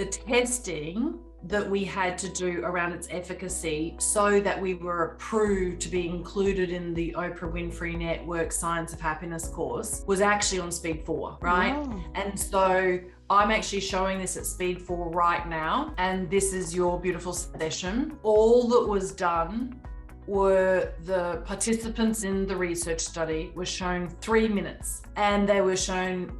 the testing that we had to do around its efficacy so that we were approved to be included in the Oprah Winfrey Network Science of Happiness course was actually on Speed 4, right? Wow. And so I'm actually showing this at Speed 4 right now, and this is your beautiful session. All that was done were the participants in the research study were shown 3 minutes, and they were shown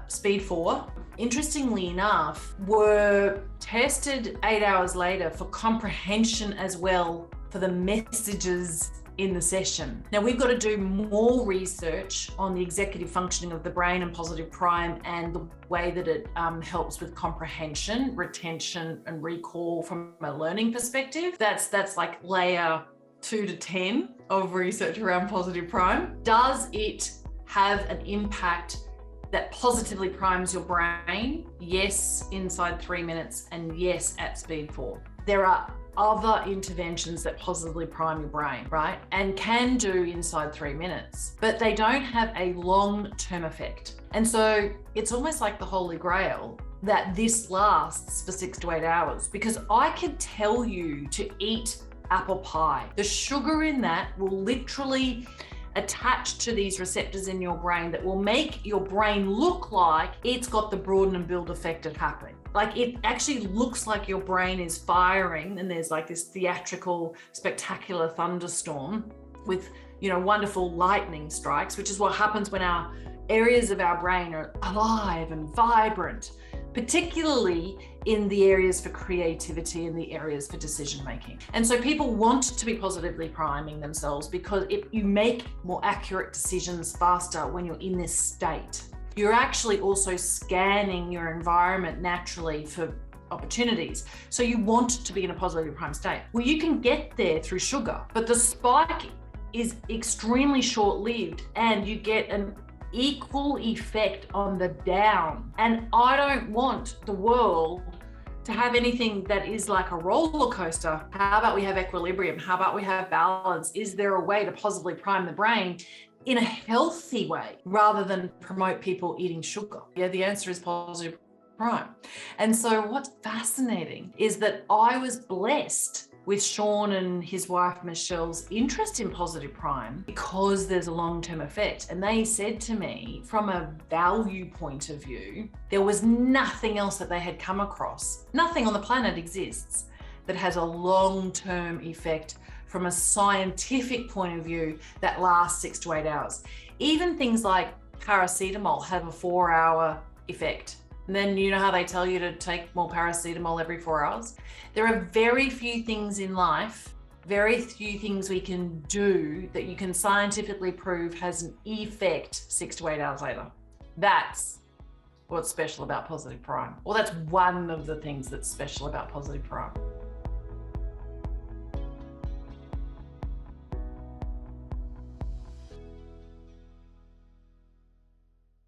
Speed 4. Interestingly enough, were tested 8 hours later for comprehension as well for the messages in the session. Now we've got to do more research on the executive functioning of the brain and positive prime and the way that it helps with comprehension, retention, and recall from a learning perspective. That's like layer 2 to 10 of research around positive prime. Does it have an impact that positively primes your brain? Yes, inside 3 minutes, and yes, at Speed 4. There are other interventions that positively prime your brain, right? And can do inside 3 minutes, but they don't have a long-term effect. And so it's almost like the Holy Grail that this lasts for 6 to 8 hours, because I could tell you to eat apple pie. The sugar in that will literally attach to these receptors in your brain that will make your brain look like it's got the broaden and build effect of happening. Like it actually looks like your brain is firing, and there's like this theatrical, spectacular thunderstorm with, wonderful lightning strikes, which is what happens when our areas of our brain are alive and vibrant, particularly in the areas for creativity and the areas for decision making. And so people want to be positively priming themselves because you make more accurate decisions faster when you're in this state. You're actually also scanning your environment naturally for opportunities. So you want to be in a positively primed state. Well, you can get there through sugar, but the spike is extremely short-lived and you get an equal effect on the down. And I don't want the world to have anything that is like a roller coaster. How about we have equilibrium? How about we have balance? Is there a way to positively prime the brain in a healthy way rather than promote people eating sugar? Yeah, the answer is positive prime. And so what's fascinating is that I was blessed with Sean and his wife Michelle's interest in positive prime because there's a long-term effect. And they said to me, from a value point of view, there was nothing else that they had come across. Nothing on the planet exists that has a long-term effect from a scientific point of view that lasts 6 to 8 hours. Even things like paracetamol have a 4-hour effect. And then you know how they tell you to take more paracetamol every 4 hours? There are very few things in life, very few things we can do that you can scientifically prove has an effect 6 to 8 hours later. That's what's special about positive prime. Well, that's one of the things that's special about positive prime.